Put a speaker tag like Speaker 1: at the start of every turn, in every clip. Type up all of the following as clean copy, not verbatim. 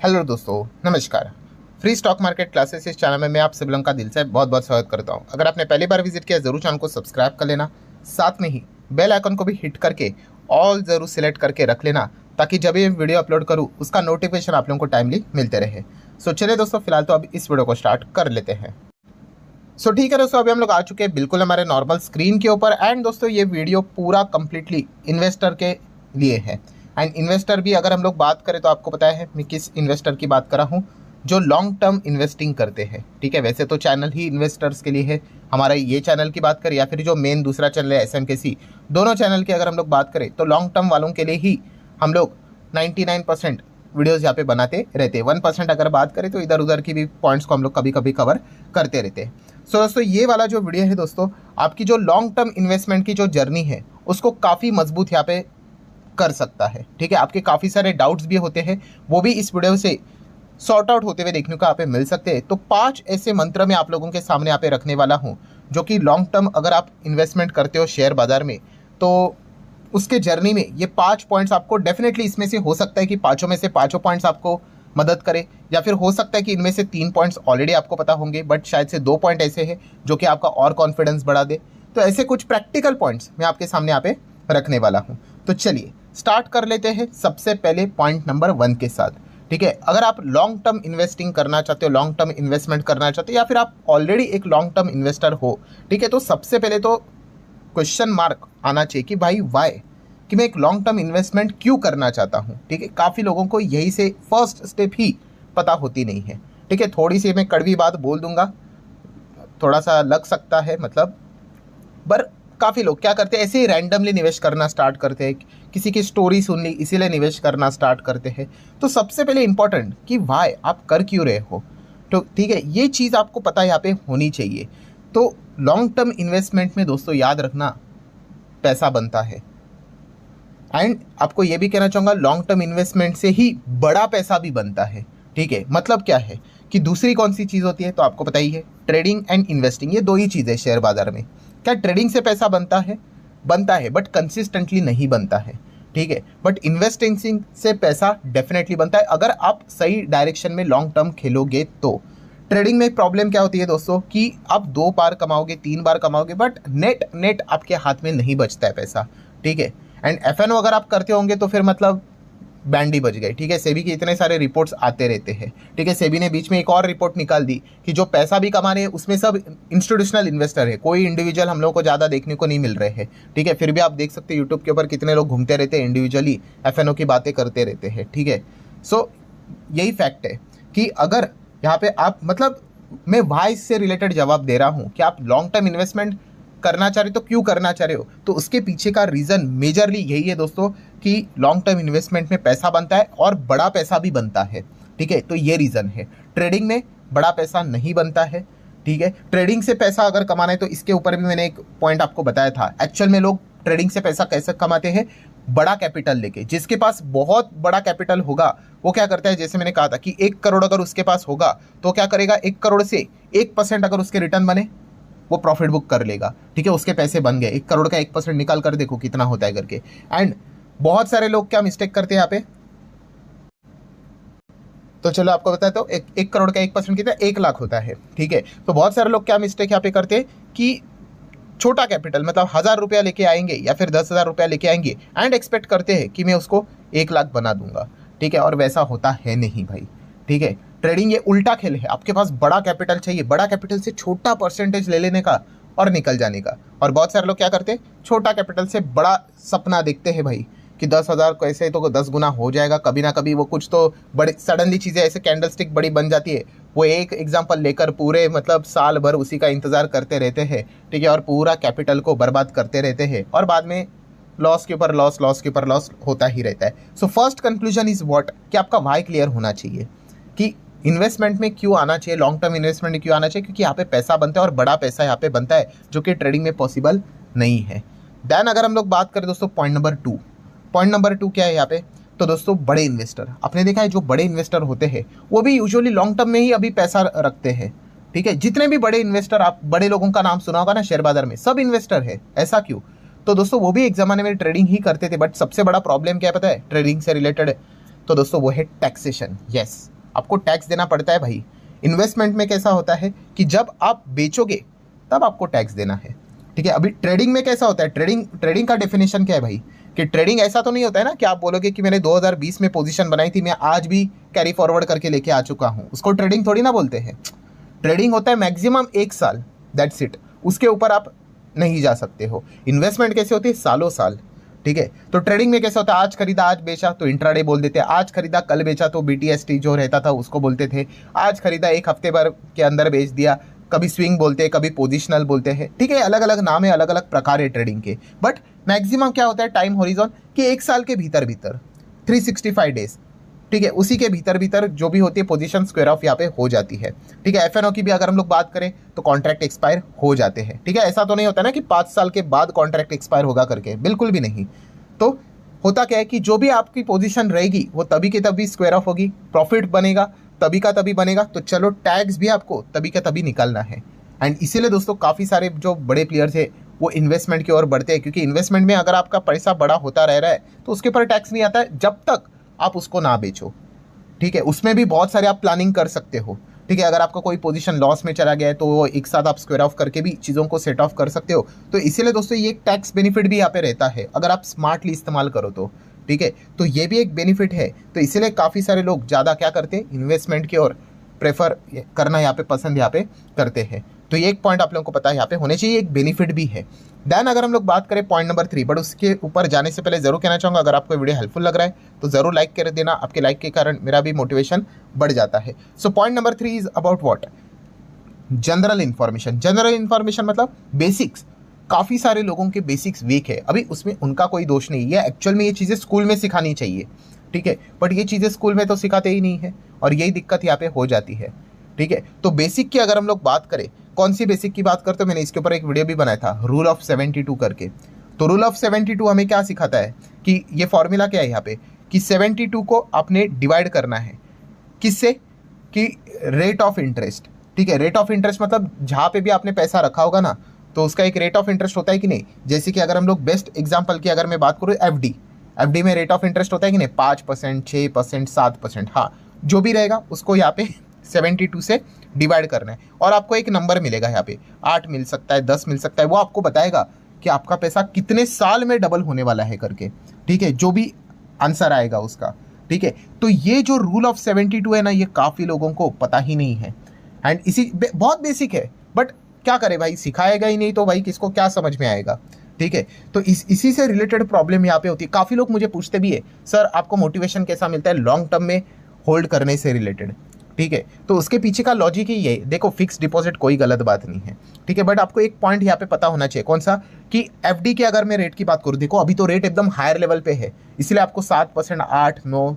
Speaker 1: Hello दोस्तों, नमस्कार। Free stock market classes इस चैनल में मैं आप सभी लोगों का दिल से बहुत बहुत स्वागत करता हूं। अगर आपने पहली बार विजिट किया जरूर चैनल को सब्सक्राइब कर लेना, साथ में ही बेल आइकन को भी हिट करके ऑल जरूर सिलेक्ट करके रख लेना, ताकि जब ये वीडियो अपलोड करूँ उसका नोटिफिकेशन आप लोगों को टाइमली मिलते रहे। सो चलिए दोस्तों, फिलहाल तो अब इस वीडियो को स्टार्ट कर लेते हैं। सो ठीक है दोस्तों, अभी हम लोग आ चुके हैं बिल्कुल हमारे नॉर्मल स्क्रीन के ऊपर। एंड दोस्तों ये वीडियो पूरा कंप्लीटली इन्वेस्टर के लिए है। एंड इन्वेस्टर भी अगर हम लोग बात करें तो आपको पता है मैं किस इन्वेस्टर की बात कर रहा हूँ, जो लॉन्ग टर्म इन्वेस्टिंग करते हैं। ठीक है, वैसे तो चैनल ही इन्वेस्टर्स के लिए है, हमारा ये चैनल की बात करें या फिर जो मेन दूसरा चैनल है SMKC, दोनों चैनल की अगर हम लोग बात करें तो लॉन्ग टर्म वालों के लिए ही हम लोग 99% वीडियोज़ यहाँ पे बनाते रहते हैं। 1% अगर बात करें तो इधर उधर की भी पॉइंट्स को हम लोग कभी कभी कवर करते रहते हैं। सो दोस्तों ये वाला जो वीडियो है दोस्तों, आपकी जो लॉन्ग टर्म इन्वेस्टमेंट की जो जर्नी है उसको काफ़ी मजबूत यहाँ पे कर सकता है। ठीक है, आपके काफ़ी सारे डाउट्स भी होते हैं, वो भी इस वीडियो से सॉर्ट आउट होते हुए देखने को यहाँ पे मिल सकते हैं। तो 5 ऐसे मंत्र मैं आप लोगों के सामने यहाँ पे रखने वाला हूँ, जो कि लॉन्ग टर्म अगर आप इन्वेस्टमेंट करते हो शेयर बाजार में तो उसके जर्नी में ये 5 पॉइंट्स आपको डेफिनेटली, इसमें से हो सकता है कि पाँचों में से पाँचों पॉइंट्स आपको मदद करे, या फिर हो सकता है कि इनमें से 3 पॉइंट्स ऑलरेडी आपको पता होंगे, बट शायद से 2 पॉइंट ऐसे हैं जो कि आपका और कॉन्फिडेंस बढ़ा दे। तो ऐसे कुछ प्रैक्टिकल पॉइंट्स मैं आपके सामने यहाँ पे रखने वाला हूँ। तो चलिए स्टार्ट कर लेते हैं सबसे पहले पॉइंट नंबर 1 के साथ। ठीक है, अगर आप लॉन्ग टर्म इन्वेस्टिंग करना चाहते हो, लॉन्ग टर्म इन्वेस्टमेंट करना चाहते हो, या फिर आप ऑलरेडी एक लॉन्ग टर्म इन्वेस्टर हो, ठीक है, तो सबसे पहले तो क्वेश्चन मार्क आना चाहिए कि भाई वाई, कि मैं एक लॉन्ग टर्म इन्वेस्टमेंट क्यों करना चाहता हूँ। ठीक है, काफ़ी लोगों को यही से फर्स्ट स्टेप ही पता होती नहीं है। ठीक है, थोड़ी सी मैं कड़वी बात बोल दूंगा, थोड़ा सा लग सकता है मतलब, पर काफ़ी लोग क्या करते हैं, ऐसे ही रैंडमली निवेश करना स्टार्ट करते हैं, किसी की स्टोरी सुन ली इसीलिए निवेश करना स्टार्ट करते हैं। तो सबसे पहले इंपॉर्टेंट कि वाई आप कर क्यों रहे हो, तो ठीक है ये चीज़ आपको पता यहाँ पे होनी चाहिए। तो लॉन्ग टर्म इन्वेस्टमेंट में दोस्तों याद रखना, पैसा बनता है। एंड आपको ये भी कहना चाहूँगा, लॉन्ग टर्म इन्वेस्टमेंट से ही बड़ा पैसा भी बनता है। ठीक है, मतलब क्या है कि दूसरी कौन सी चीज़ होती है, तो आपको पता ही है, ट्रेडिंग एंड इन्वेस्टिंग, ये 2 ही चीज़ें शेयर बाजार में। क्या ट्रेडिंग से पैसा बनता है? बनता है, बट कंसिस्टेंटली नहीं बनता है। ठीक है, बट इन्वेस्टिंग से पैसा डेफिनेटली बनता है अगर आप सही डायरेक्शन में लॉन्ग टर्म खेलोगे तो। ट्रेडिंग में प्रॉब्लम क्या होती है दोस्तों, कि आप 2 बार कमाओगे, 3 बार कमाओगे, बट नेट आपके हाथ में नहीं बचता है पैसा। ठीक है, एंड FNO अगर आप करते होंगे तो फिर मतलब बैंड ही बज गए। ठीक है, सेबी के इतने सारे रिपोर्ट्स आते रहते हैं। ठीक है, सेबी ने बीच में एक और रिपोर्ट निकाल दी कि जो पैसा भी कमा रहे हैं उसमें सब इंस्टीट्यूशनल इन्वेस्टर है, कोई इंडिविजुअल हम लोग को ज़्यादा देखने को नहीं मिल रहे हैं। ठीक है, फिर भी आप देख सकते हैं यूट्यूब के ऊपर कितने लोग घूमते रहते हैं, इंडिविजुअली FNO की बातें करते रहते हैं। ठीक है, सो यही फैक्ट है कि अगर यहाँ पे आप मतलब, मैं वाइस से रिलेटेड जवाब दे रहा हूँ कि आप लॉन्ग टर्म इन्वेस्टमेंट करना चाह रहे हो तो क्यों करना चाह रहे हो, तो उसके पीछे का रीज़न मेजरली यही है दोस्तों कि लॉन्ग टर्म इन्वेस्टमेंट में पैसा बनता है और बड़ा पैसा भी बनता है। ठीक है, तो ये रीज़न है। ट्रेडिंग में बड़ा पैसा नहीं बनता है। ठीक है, ट्रेडिंग से पैसा अगर कमाना है तो इसके ऊपर भी मैंने एक पॉइंट आपको बताया था। एक्चुअल में लोग ट्रेडिंग से पैसा कैसे कमाते हैं, बड़ा कैपिटल लेके। जिसके पास बहुत बड़ा कैपिटल होगा वो क्या करता है, जैसे मैंने कहा था कि 1 करोड़ अगर उसके पास होगा तो क्या करेगा, 1 करोड़ से 1% अगर उसके रिटर्न बने वो प्रॉफिट बुक कर लेगा। ठीक है, उसके पैसे बन गए। 1 करोड़ का 1% निकाल कर देखो कितना होता है करके। एंड बहुत सारे लोग क्या मिस्टेक करते हैं यहाँ पे, तो चलो आपको बताता हूँ, 1 करोड़ का 1% कितना, 1 लाख होता है। ठीक है, तो बहुत सारे लोग क्या मिस्टेक यहाँ पे करते हैं कि छोटा कैपिटल मतलब 1000 रुपया लेके आएंगे या फिर 10,000 रुपया लेके आएंगे एंड एक्सपेक्ट करते हैं कि मैं उसको 1 लाख बना दूंगा। ठीक है, और वैसा होता है नहीं भाई। ठीक है, ट्रेडिंग ये उल्टा खेल है। आपके पास बड़ा कैपिटल चाहिए, बड़ा कैपिटल से छोटा परसेंटेज ले लेने का और निकल जाने का। और बहुत सारे लोग क्या करते हैं, छोटा कैपिटल से बड़ा सपना देखते हैं भाई, कि 10,000 कैसे तो 10 गुना हो जाएगा कभी ना कभी। वो कुछ तो बड़े सडनली चीज़ें ऐसे कैंडल स्टिक बड़ी बन जाती है। वो एक एग्जाम्पल लेकर पूरे मतलब साल भर उसी का इंतज़ार करते रहते हैं। ठीक है, और पूरा कैपिटल को बर्बाद करते रहते हैं और बाद में लॉस के ऊपर लॉस, लॉस के ऊपर लॉस होता ही रहता है। So first conclusion is what, कि आपका वाई क्लियर होना चाहिए कि इन्वेस्टमेंट में क्यों आना चाहिए, लॉन्ग टर्म इन्वेस्टमेंट में क्यों आना चाहिए, क्योंकि यहाँ पे पैसा बनता है और बड़ा पैसा यहाँ पे बनता है, जो कि ट्रेडिंग में पॉसिबल नहीं है। देन अगर हम लोग बात करें दोस्तों पॉइंट नंबर 2 क्या है यहाँ पे, तो दोस्तों बड़े इन्वेस्टर, आपने देखा है जो बड़े इन्वेस्टर होते हैं वो भी यूजुअली लॉन्ग टर्म में ही अभी पैसा रखते हैं। ठीक है, जितने भी बड़े इन्वेस्टर, आप बड़े लोगों का नाम सुना होगा ना शेयर बाजार में, सब इन्वेस्टर है। ऐसा क्यों, तो दोस्तों वो भी एक ज़माने में ट्रेडिंग ही करते थे, बट सबसे बड़ा प्रॉब्लम क्या है पता है ट्रेडिंग से रिलेटेड, तो दोस्तों वो है टैक्सेशन। यस, आपको टैक्स देना पड़ता है भाई। इन्वेस्टमेंट में कैसा होता है कि जब आप बेचोगे तब आपको टैक्स देना है, ठीक है। अभी ट्रेडिंग में कैसा होता है, ट्रेडिंग का डेफिनेशन क्या है भाई, कि ट्रेडिंग ऐसा तो नहीं होता है ना कि आप बोलोगे कि मैंने 2020 में पोजीशन बनाई थी, मैं आज भी कैरी फॉरवर्ड करके लेके आ चुका हूँ, उसको ट्रेडिंग थोड़ी ना बोलते हैं। ट्रेडिंग होता है मैक्सिमम 1 साल, दैट्स इट, उसके ऊपर आप नहीं जा सकते हो। इन्वेस्टमेंट कैसे होती है, सालों साल, ठीक है। तो ट्रेडिंग में कैसा होता है, आज खरीदा आज बेचा तो इंट्राडे बोल देते हैं, आज खरीदा कल बेचा तो BTST जो रहता था उसको बोलते थे, आज खरीदा 1 हफ्ते भर के अंदर बेच दिया, कभी स्विंग बोलते हैं, कभी पोजिशनल बोलते हैं, ठीक है। अलग अलग नाम है, अलग अलग प्रकार है ट्रेडिंग के। बट मैक्सिमम क्या होता है टाइम होरिजोन कि 1 साल के भीतर 365 डेज, ठीक है, उसी के भीतर जो भी होती है पोजीशन स्क्वायर ऑफ यहाँ पे हो जाती है, ठीक है। FNO की भी अगर हम लोग बात करें तो कॉन्ट्रैक्ट एक्सपायर हो जाते हैं, ठीक है। ऐसा तो नहीं होता ना कि 5 साल के बाद कॉन्ट्रैक्ट एक्सपायर होगा करके, बिल्कुल भी नहीं। तो होता क्या है कि जो भी आपकी पोजीशन रहेगी वो तभी के तभी स्क्वायर ऑफ होगी, प्रॉफिट बनेगा तभी का तभी बनेगा, तो चलो टैक्स भी आपको तभी का तभी निकालना है। एंड इसीलिए दोस्तों काफ़ी सारे जो बड़े प्लेयर्स है वो इन्वेस्टमेंट की ओर बढ़ते हैं, क्योंकि इन्वेस्टमेंट में अगर आपका पैसा बड़ा होता रह रहा है तो उसके ऊपर टैक्स नहीं आता है जब तक आप उसको ना बेचो, ठीक है। उसमें भी बहुत सारे आप प्लानिंग कर सकते हो, ठीक है। अगर आपका कोई पोजीशन लॉस में चला गया है तो वो एक साथ आप स्क्वायर ऑफ करके भी चीज़ों को सेट ऑफ कर सकते हो। तो इसीलिए दोस्तों ये एक टैक्स बेनिफिट भी यहाँ पे रहता है अगर आप स्मार्टली इस्तेमाल करो तो, ठीक है। तो ये भी एक बेनिफिट है। तो इसीलिए काफ़ी सारे लोग ज़्यादा क्या करते हैं, इन्वेस्टमेंट की ओर प्रेफर करना यहाँ पे पसंद यहाँ पे करते हैं। तो ये एक पॉइंट आप लोगों को पता है यहाँ पे होने चाहिए, एक बेनिफिट भी है। देन अगर हम लोग बात करें पॉइंट नंबर 3, बट उसके ऊपर जाने से पहले जरूर कहना चाहूँगा, अगर आपको वीडियो हेल्पफुल लग रहा है तो जरूर लाइक कर देना, आपके लाइक के कारण मेरा भी मोटिवेशन बढ़ जाता है। So point number 3 is about what, general information. General information मतलब बेसिक्स। काफ़ी सारे लोगों के बेसिक्स वीक है, अभी उसमें उनका कोई दोष नहीं है, एक्चुअल में ये चीज़ें स्कूल में सिखानी चाहिए, ठीक है। बट ये चीज़ें स्कूल में तो सिखाते ही नहीं है और यही दिक्कत यहाँ पे हो जाती है, ठीक है। तो बेसिक की अगर हम लोग बात करें, कौन सी बेसिक की बात करते हो, मैंने इसके ऊपर एक वीडियो भी बनाया था, रूल ऑफ 72 करके। तो रूल ऑफ 72 हमें क्या सिखाता है कि ये फॉर्मूला क्या है यहाँ पे, कि 72 को आपने डिवाइड करना है किससे, कि रेट ऑफ इंटरेस्ट, ठीक है। रेट ऑफ इंटरेस्ट मतलब जहाँ पे भी आपने पैसा रखा होगा ना तो उसका एक रेट ऑफ इंटरेस्ट होता है कि नहीं। जैसे कि अगर हम लोग बेस्ट एग्जांपल की अगर मैं बात करूँ, एफडी में रेट ऑफ इंटरेस्ट होता है कि नहीं, 5%, 6%, 7%, हाँ जो भी रहेगा उसको यहाँ पे 72 से डिवाइड करना है और आपको एक नंबर मिलेगा यहाँ पे, 8 मिल सकता है, 10 मिल सकता है, वो आपको बताएगा कि आपका पैसा कितने साल में डबल होने वाला है करके, ठीक है, जो भी आंसर आएगा उसका, ठीक है। तो ये जो रूल ऑफ 72 है ना, ये काफ़ी लोगों को पता ही नहीं है एंड इसी बहुत बेसिक है, बट क्या करे भाई, सिखाएगा ही नहीं तो भाई किसको क्या समझ में आएगा, ठीक है। तो इसी से रिलेटेड प्रॉब्लम यहाँ पे होती है। काफ़ी लोग मुझे पूछते भी है, सर आपको मोटिवेशन कैसा मिलता है लॉन्ग टर्म में होल्ड करने से रिलेटेड, ठीक है। तो उसके पीछे का लॉजिक ही ये है, देखो फिक्स डिपॉजिट कोई गलत बात नहीं है, ठीक है, बट आपको एक पॉइंट यहाँ पे पता होना चाहिए, कौन सा, कि एफडी की अगर मैं रेट की बात करूँ, देखो अभी तो रेट एकदम हायर लेवल पे है, इसलिए आपको 7%, 8, 9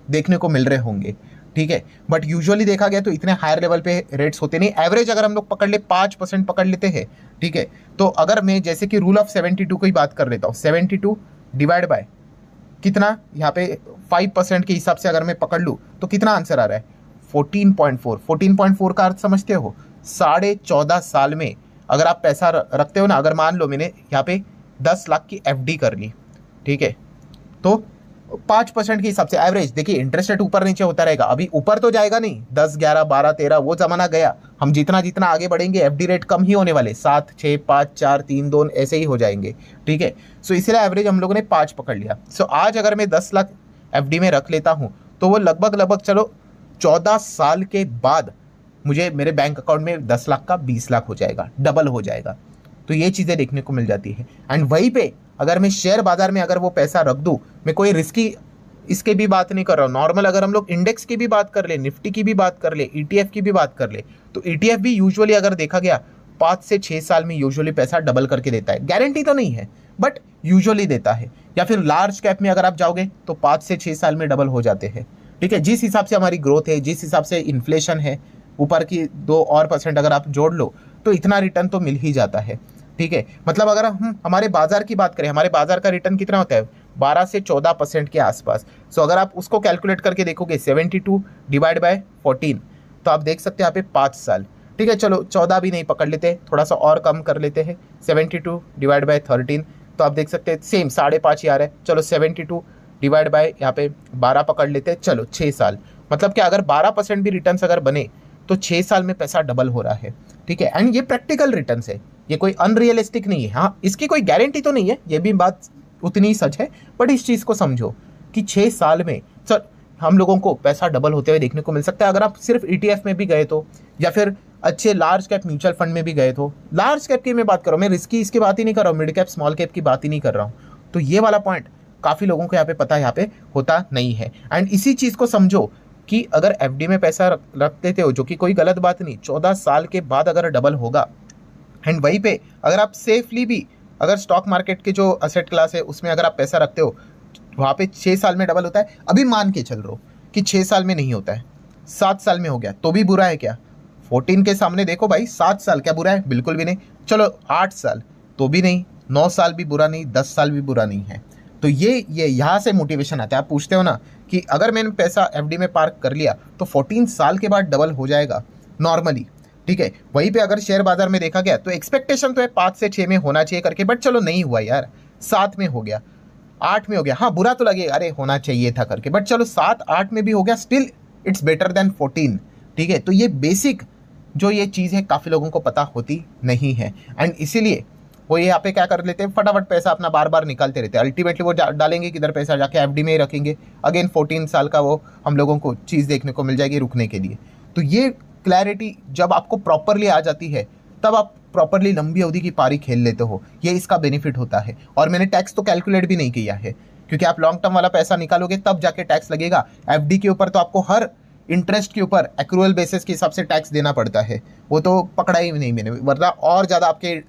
Speaker 1: देखने को मिल रहे होंगे, ठीक है। बट यूजुअली देखा गया तो इतने हायर लेवल पे रेट्स होते नहीं, एवरेज अगर हम लोग पकड़ ले 5% पकड़ लेते हैं, ठीक है। तो अगर मैं जैसे कि रूल ऑफ 72 की बात कर लेता हूँ, 72 डिवाइड बाय कितना, यहाँ पे 5% के हिसाब से अगर मैं पकड़ लूँ तो कितना आंसर आ रहा है, 14.4। 14.4 का अर्थ समझते हो, 14.5 साल में अगर आप पैसा रखते हो ना, अगर मान लो मैंने यहाँ पे 10 लाख की एफडी कर ली, ठीक है, तो 5% के हिसाब से एवरेज, देखिए इंटरेस्ट रेट ऊपर नीचे होता रहेगा, अभी ऊपर तो जाएगा नहीं, 10, 11, 12, 13 वो जमाना गया, हम जितना जितना आगे बढ़ेंगे एफडी रेट कम ही होने वाले, 7, 6, 5, 4, 3, 2 ऐसे ही हो जाएंगे, ठीक है। सो इसलिए एवरेज हम लोगों ने 5 पकड़ लिया। सो आज अगर मैं 10 लाख एफडी में रख लेता हूँ तो वो लगभग चलो 14 साल के बाद मुझे मेरे बैंक अकाउंट में 10 लाख का 20 लाख हो जाएगा, डबल हो जाएगा। तो ये चीज़ें देखने को मिल जाती है। एंड वहीं पे अगर मैं शेयर बाजार में अगर वो पैसा रख दूँ, मैं कोई रिस्की इसके भी बात नहीं कर रहा हूँ, नॉर्मल अगर हम लोग इंडेक्स की भी बात कर ले, निफ्टी की भी बात कर ले, ETF की भी बात कर ले, तो ETF भी यूजुअली अगर देखा गया 5 से 6 साल में यूजुअली पैसा डबल करके देता है, गारंटी तो नहीं है बट यूजुअली देता है। या फिर लार्ज कैप में अगर आप जाओगे तो 5 से 6 साल में डबल हो जाते हैं, ठीक है। जिस हिसाब से हमारी ग्रोथ है, जिस हिसाब से इन्फ्लेशन है, ऊपर की 2 और % अगर आप जोड़ लो तो इतना रिटर्न तो मिल ही जाता है, ठीक है। मतलब अगर हम हमारे बाजार की बात करें, हमारे बाजार का रिटर्न कितना होता है, 12 से 14% के आसपास। सो अगर आप उसको कैलकुलेट करके देखोगे 72 डिवाइड बाय 14, तो आप देख सकते हैं यहाँ पे 5 साल, ठीक है। चलो 14 भी नहीं पकड़ लेते, थोड़ा सा और कम कर लेते हैं, 72 डिवाइड बाय 13, तो आप देख सकते हैं सेम 5.5 ही आ रहा है। चलो 72 डिवाइड बाय यहाँ पे 12 पकड़ लेते हैं, चलो 6 साल, मतलब कि अगर 12% भी रिटर्न अगर बने तो 6 साल में पैसा डबल हो रहा है, ठीक है। एंड ये प्रैक्टिकल रिटर्न है, ये कोई अनरियलिस्टिक नहीं है। हाँ, इसकी कोई गारंटी तो नहीं है, ये भी बात उतनी ही सच है, बट इस चीज़ को समझो कि 6 साल में सर हम लोगों को पैसा डबल होते हुए देखने को मिल सकता है। अगर आप सिर्फ ETF में भी गए तो, या फिर अच्छे लार्ज कैप म्यूचुअल फंड में भी गए तो, लार्ज कैप की मैं बात कर रहा हूँ, मैं रिस्की इसकी बात ही नहीं कर रहा हूँ, मिड कैप स्मॉल कैप की बात ही नहीं कर रहा हूँ। तो ये वाला पॉइंट काफ़ी लोगों को यहाँ पे पता है, यहाँ पे होता नहीं है। एंड इसी चीज़ को समझो कि अगर FD में पैसा रख देते हो, जो कि कोई गलत बात नहीं, 14 साल के बाद अगर डबल होगा, एंड वहीं पे अगर आप सेफली भी अगर स्टॉक मार्केट के जो असेट क्लास है उसमें अगर आप पैसा रखते हो, वहाँ पे 6 साल में डबल होता है। अभी मान के चल रहे हो कि 6 साल में नहीं होता है, 7 साल में हो गया, तो भी बुरा है क्या? 14 के सामने देखो भाई, 7 साल क्या बुरा है? बिल्कुल भी नहीं। चलो 8 साल तो भी नहीं, 9 साल भी बुरा नहीं, 10 साल भी बुरा नहीं है। तो ये यहाँ से मोटिवेशन आता है। आप पूछते हो ना कि अगर मैंने पैसा FD में पार्क कर लिया तो 14 साल के बाद डबल हो जाएगा नॉर्मली, ठीक है। वहीं पे अगर शेयर बाजार में देखा गया तो एक्सपेक्टेशन तो है 5 से 6 में होना चाहिए करके, बट चलो नहीं हुआ यार, 7 में हो गया, 8 में हो गया। हाँ, बुरा तो लगेगा, अरे होना चाहिए था करके, बट चलो 7-8 में भी हो गया, स्टिल इट्स बेटर देन 14, ठीक है। तो ये बेसिक जो ये चीज़ है काफ़ी लोगों को पता होती नहीं है, एंड इसीलिए वो यहाँ पे क्या कर लेते हैं, फटाफट पैसा अपना बार बार निकालते रहते हैं। अल्टीमेटली वो डालेंगे किधर? पैसा जाके FD में ही रखेंगे। अगेन 14 साल का वो हम लोगों को चीज़ देखने को मिल जाएगी रुकने के लिए। तो ये क्लैरिटी जब आपको प्रॉपरली आ जाती है तब आप प्रॉपरली लंबी अवधि की पारी खेल लेते हो, ये इसका बेनिफिट होता है। और मैंने टैक्स तो कैलकुलेट भी नहीं किया है, क्योंकि आप लॉन्ग टर्म वाला पैसा निकालोगे तब जाके टैक्स लगेगा। FD के ऊपर तो आपको हर इंटरेस्ट के ऊपर एक्रूअल बेसिस के हिसाब से टैक्स देना पड़ता है, वो तो पकड़ा ही नहीं मैंने, वरना और ज़्यादा आपके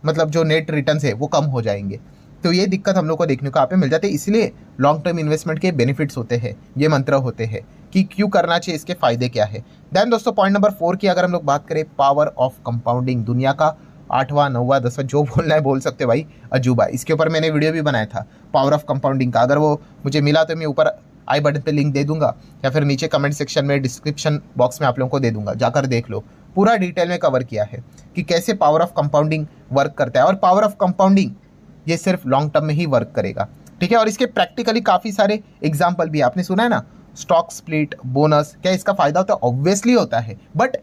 Speaker 1: मतलब जो नेट रिटर्न्स है वो कम हो जाएंगे। तो ये दिक्कत हम लोग को देखने को यहाँ पे मिल जाती है। इसलिए लॉन्ग टर्म इन्वेस्टमेंट के बेनिफिट्स होते हैं, ये मंत्र होते हैं कि क्यों करना चाहिए, इसके फायदे क्या है। देन दोस्तों पॉइंट नंबर 4 की अगर हम लोग बात करें, पावर ऑफ कंपाउंडिंग, दुनिया का 8वां 9वां 10वां जो बोलना है बोल सकते भाई, अजूबा। इसके ऊपर मैंने वीडियो भी बनाया था पावर ऑफ कंपाउंडिंग का, अगर वो मुझे मिला तो मैं ऊपर आई बटन पे लिंक दे दूंगा, या फिर नीचे कमेंट सेक्शन में डिस्क्रिप्शन बॉक्स में आप लोगों को दे दूंगा, जाकर देख लो। पूरा डिटेल में कवर किया है कि कैसे पावर ऑफ कंपाउंडिंग वर्क करता है। और पावर ऑफ कंपाउंडिंग ये सिर्फ लॉन्ग टर्म में ही वर्क करेगा, ठीक है। और इसके प्रैक्टिकली काफ़ी सारे एग्जाम्पल भी आपने सुना है ना, स्टॉक स्प्लिट, बोनस, क्या इसका फायदा होता है? ऑब्वियसली होता है, बट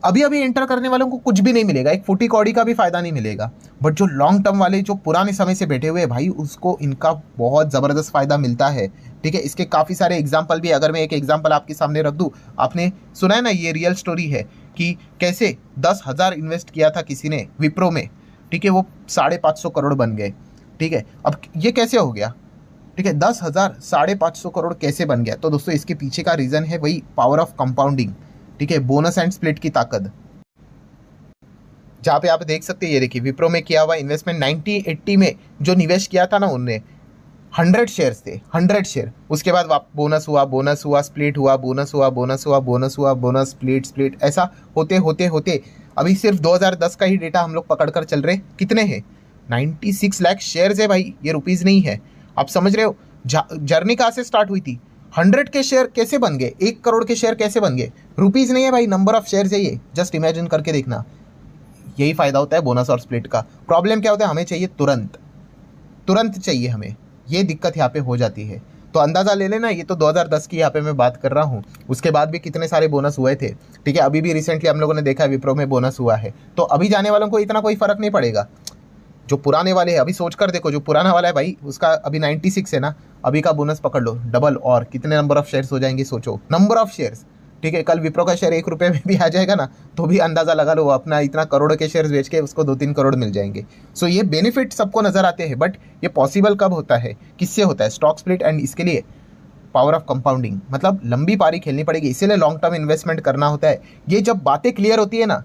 Speaker 1: अभी अभी एंटर करने वालों को कुछ भी नहीं मिलेगा, एक फूटी कौड़ी का भी फायदा नहीं मिलेगा। बट जो लॉन्ग टर्म वाले जो पुराने समय से बैठे हुए हैं भाई, उसको इनका बहुत ज़बरदस्त फायदा मिलता है, ठीक है। इसके काफ़ी सारे एग्जाम्पल भी, अगर मैं एक एग्जाम्पल आपके सामने रख दूँ, आपने सुना है ना, ये रियल स्टोरी है कि कैसे 10,000 इन्वेस्ट किया था किसी ने विप्रो में, ठीक है, वो 550 करोड़ बन गए, ठीक है। अब ये कैसे हो गया, ठीक है, 10,000 550 करोड़ कैसे बन गया? तो दोस्तों इसके पीछे का रीज़न है वही पावर ऑफ कंपाउंडिंग, ठीक है, बोनस एंड स्प्लिट की ताकत। जहाँ पे आप देख सकते हैं, ये देखिए विप्रो में किया हुआ इन्वेस्टमेंट 90-80 में जो निवेश किया था ना उनने, 100 शेयर्स थे, 100 शेयर। उसके बाद बोनस हुआ, स्प्लिट हुआ, बोनस हुआ, बोनस स्प्लिट, ऐसा होते होते होते अभी सिर्फ 2010 का ही डेटा हम लोग पकड़ कर चल रहे, कितने हैं? 96 लाख शेयर्स है भाई, ये रुपीज़ नहीं है। आप समझ रहे हो जर्नी कहाँ से स्टार्ट हुई थी? 100 के शेयर कैसे बन गए, 1 करोड़ के शेयर कैसे बन गए? रुपीज़ नहीं है भाई, नंबर ऑफ शेयर्स है ये, जस्ट इमेजिन करके देखना। यही फायदा होता है बोनस और स्प्लिट का। प्रॉब्लम क्या होता है, हमें चाहिए तुरंत चाहिए हमें, ये दिक्कत यहाँ पे हो जाती है। तो अंदाज़ा ले लेना, ये तो 2010 की यहाँ पे मैं बात कर रहा हूँ, उसके बाद भी कितने सारे बोनस हुए थे, ठीक है। अभी भी रिसेंटली हम लोगों ने देखा विप्रो में बोनस हुआ है, तो अभी जाने वालों को इतना कोई फर्क नहीं पड़ेगा। जो पुराने वाले हैं, अभी सोच कर देखो, जो पुराना वाला है भाई उसका अभी 96 है ना, अभी का बोनस पकड़ लो डबल, और कितने नंबर ऑफ शेयर्स हो जाएंगे, सोचो नंबर ऑफ शेयर्स, ठीक है। कल विप्रो का शेयर 1 रुपये में भी आ जाएगा ना, तो भी अंदाज़ा लगा लो, अपना इतना करोड़ के शेयर्स बेच के उसको 2-3 करोड़ मिल जाएंगे। सो ये बेनिफिट सबको नजर आते हैं, बट ये पॉसिबल कब होता है, किससे होता है? Stock split. एंड इसके लिए पावर ऑफ कंपाउंडिंग, मतलब लंबी पारी खेलनी पड़ेगी, इसीलिए लॉन्ग टर्म इन्वेस्टमेंट करना होता है। ये जब बातें क्लियर होती है ना,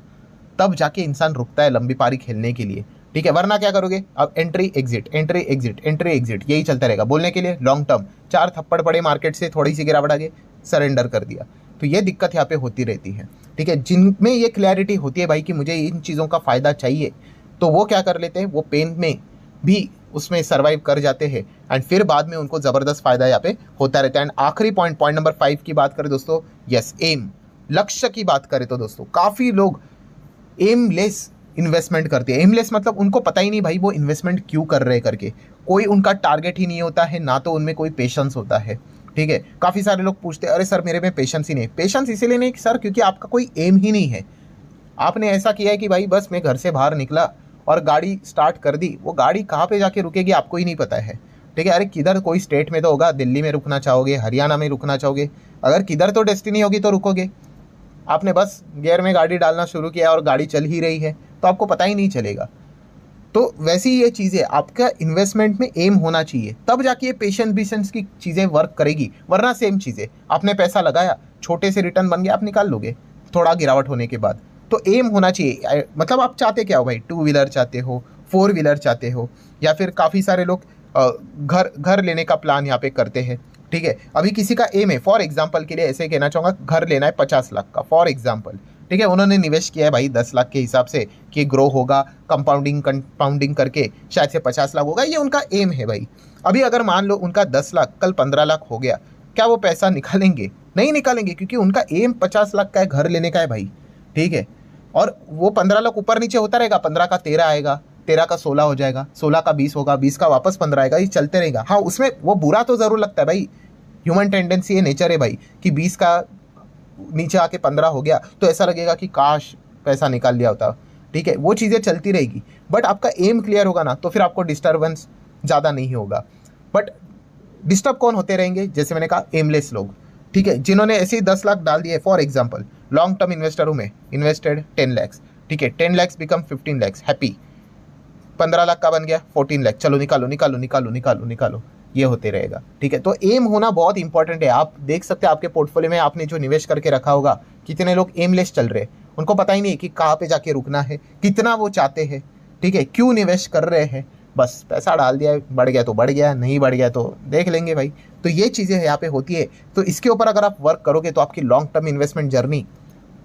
Speaker 1: तब जाके इंसान रुकता है लंबी पारी खेलने के लिए, ठीक है। वरना क्या करोगे, अब एंट्री एग्जिट यही चलता रहेगा। बोलने के लिए लॉन्ग टर्म, 4 थप्पड़ पड़े मार्केट से, थोड़ी सी गिरावट आ गई, सरेंडर कर दिया। तो ये दिक्कत यहाँ पे होती रहती है, ठीक है। जिनमें ये क्लैरिटी होती है भाई कि मुझे इन चीज़ों का फ़ायदा चाहिए, तो वो क्या कर लेते हैं, वो पेन में भी उसमें सर्वाइव कर जाते हैं, एंड फिर बाद में उनको ज़बरदस्त फ़ायदा यहाँ पे होता रहता है। एंड आखिरी पॉइंट नंबर 5 की बात करें दोस्तों, यस, एम, लक्ष्य की बात करें तो दोस्तों काफ़ी लोग एमलेस इन्वेस्टमेंट करते हैं। एमलेस मतलब उनको पता ही नहीं भाई वो इन्वेस्टमेंट क्यों कर रहे हैं करके, कोई उनका टारगेट ही नहीं होता है, ना तो उनमें कोई पेशेंस होता है, ठीक है। काफ़ी सारे लोग पूछते हैं अरे सर मेरे में पेशेंस ही नहीं। पेशेंस इसीलिए नहीं सर क्योंकि आपका कोई एम ही नहीं है। आपने ऐसा किया है कि भाई बस मैं घर से बाहर निकला और गाड़ी स्टार्ट कर दी, वो गाड़ी कहाँ पे जाके रुकेगी आपको ही नहीं पता है, ठीक है। अरे किधर कोई स्टेट में तो होगा, दिल्ली में रुकना चाहोगे, हरियाणा में रुकना चाहोगे, अगर किधर तो डेस्टिनी होगी तो रुकोगे। आपने बस गियर में गाड़ी डालना शुरू किया और गाड़ी चल ही रही है तो आपको पता ही नहीं चलेगा। तो वैसे ही ये चीज़ें आपका इन्वेस्टमेंट में एम होना चाहिए, तब जाके ये पेशेंस की चीज़ें वर्क करेगी। वरना सेम चीज़ें, आपने पैसा लगाया, छोटे से रिटर्न बन गया, आप निकाल लोगे थोड़ा गिरावट होने के बाद। तो एम होना चाहिए, मतलब आप चाहते क्या हो भाई, 2 व्हीलर चाहते हो, 4 व्हीलर चाहते हो, या फिर काफ़ी सारे लोग घर लेने का प्लान यहाँ पे करते हैं, ठीक है। अभी किसी का एम है, फॉर एग्जांपल के लिए ऐसे कहना चाहूँगा, घर लेना है 50 लाख का फॉर एग्जांपल, ठीक है। उन्होंने निवेश किया है भाई 10 लाख के हिसाब से कि ग्रो होगा, कंपाउंडिंग करके शायद से 50 लाख होगा, ये उनका एम है भाई। अभी अगर मान लो उनका 10 लाख कल 15 लाख हो गया, क्या वो पैसा निकालेंगे? नहीं निकालेंगे, क्योंकि उनका एम 50 लाख का है, घर लेने का है भाई, ठीक है। और वो 15 लाख ऊपर नीचे होता रहेगा, 15 का 13 आएगा, 13 का 16 हो जाएगा, 16 का 20 होगा, 20 का वापस 15 आएगा, ये चलते रहेगा। हाँ, उसमें वो बुरा तो ज़रूर लगता है भाई, ह्यूमन टेंडेंसी है, नेचर है भाई, कि 20 का नीचे आके 15 हो गया तो ऐसा लगेगा कि काश पैसा निकाल लिया होता, ठीक है। वो चीज़ें चलती रहेगी, बट आपका एम क्लियर होगा ना तो फिर आपको डिस्टर्बेंस ज़्यादा नहीं होगा। बट डिस्टर्ब कौन होते रहेंगे? जैसे मैंने कहा, एमलेस लोग, ठीक है, जिन्होंने ऐसे ही 10 लाख डाल दिए। For example long term investor हूँ मैं, इन्वेस्टेड 10 लैक्स, ठीक है, 10 लैक्स बिकम 15 लैक्स, हैप्पी। 15 लाख का बन गया 14 लाख, चलो निकालो निकालो निकालो निकालो निकालो, ये होते रहेगा, ठीक है। तो एम होना बहुत इंपॉर्टेंट है। आप देख सकते हैं आपके पोर्टफोलियो में आपने जो निवेश करके रखा होगा, कितने लोग एमलेस चल रहे हैं, उनको पता ही नहीं है कि कहाँ पे जाके रुकना है, कितना वो चाहते हैं, ठीक है, क्यों निवेश कर रहे हैं, बस पैसा डाल दिया, बढ़ गया तो बढ़ गया, नहीं बढ़ गया तो देख लेंगे भाई। तो ये चीज़ें यहाँ पे होती है। तो इसके ऊपर अगर आप वर्क करोगे तो आपकी लॉन्ग टर्म इन्वेस्टमेंट जर्नी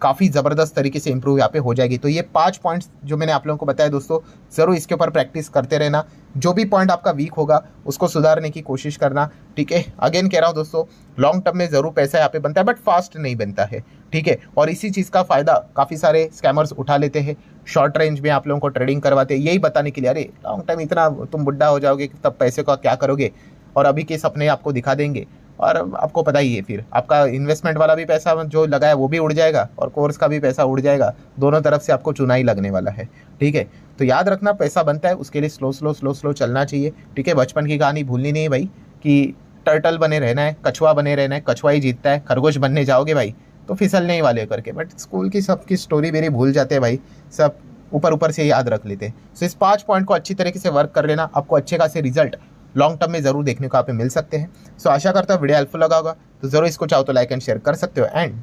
Speaker 1: काफ़ी ज़बरदस्त तरीके से इंप्रूव यहाँ पे हो जाएगी। तो ये 5 पॉइंट्स जो मैंने आप लोगों को बताया दोस्तों, ज़रूर इसके ऊपर प्रैक्टिस करते रहना। जो भी पॉइंट आपका वीक होगा उसको सुधारने की कोशिश करना, ठीक है। अगेन कह रहा हूँ दोस्तों, लॉन्ग टर्म में ज़रूर पैसा यहाँ पे बनता है, बट फास्ट नहीं बनता है, ठीक है। और इसी चीज़ का फ़ायदा काफ़ी सारे स्कैमर्स उठा लेते हैं, शॉर्ट रेंज में आप लोगों को ट्रेडिंग करवाते हैं, यही बताने के लिए अरे लॉन्ग टाइम इतना तुम बुढ़ा हो जाओगे तब पैसे का क्या करोगे, और अभी के सपने आपको दिखा देंगे। और आपको पता ही है फिर आपका इन्वेस्टमेंट वाला भी पैसा जो लगाया वो भी उड़ जाएगा और कोर्स का भी पैसा उड़ जाएगा, दोनों तरफ से आपको चुनाई लगने वाला है, ठीक है। तो याद रखना, पैसा बनता है उसके लिए स्लो चलना चाहिए, ठीक है। बचपन की कहानी भूलनी नहीं भाई कि टर्टल बने रहना है, कछुआ बने रहना है, कछुआ ही जीतता है। खरगोश बनने जाओगे भाई तो फिसलने ही वाले करके, बट स्कूल की सबकी स्टोरी मेरी भूल जाते हैं भाई, सब ऊपर से याद रख लेते हैं। सो इस 5 पॉइंट को अच्छी तरीके से वर्क कर लेना, आपको अच्छे खासे रिजल्ट लॉन्ग टर्म में ज़रूर देखने को आप मिल सकते हैं। सो आशा करता हूँ वीडियो हेल्पफुल लगा होगा, तो ज़रूर इसको चाहो तो लाइक एंड शेयर कर सकते हो। एंड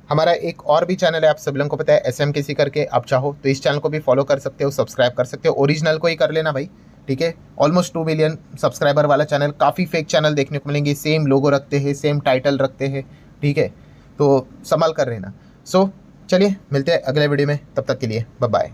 Speaker 1: हमारा एक और भी चैनल है, आप सब लोगों को पता है, SMKC करके, आप चाहो तो इस चैनल को भी फॉलो कर सकते हो, सब्सक्राइब कर सकते हो। ओरिजिनल को ही कर लेना भाई, ठीक है। ऑलमोस्ट 2 मिलियन सब्सक्राइबर वाला चैनल, काफ़ी फेक चैनल देखने को मिलेंगे, सेम लोगो रखते हैं, सेम टाइटल रखते हैं, ठीक है। तो संभाल कर रहना। सो चलिए मिलते हैं अगले वीडियो में, तब तक के लिए बाय बाय।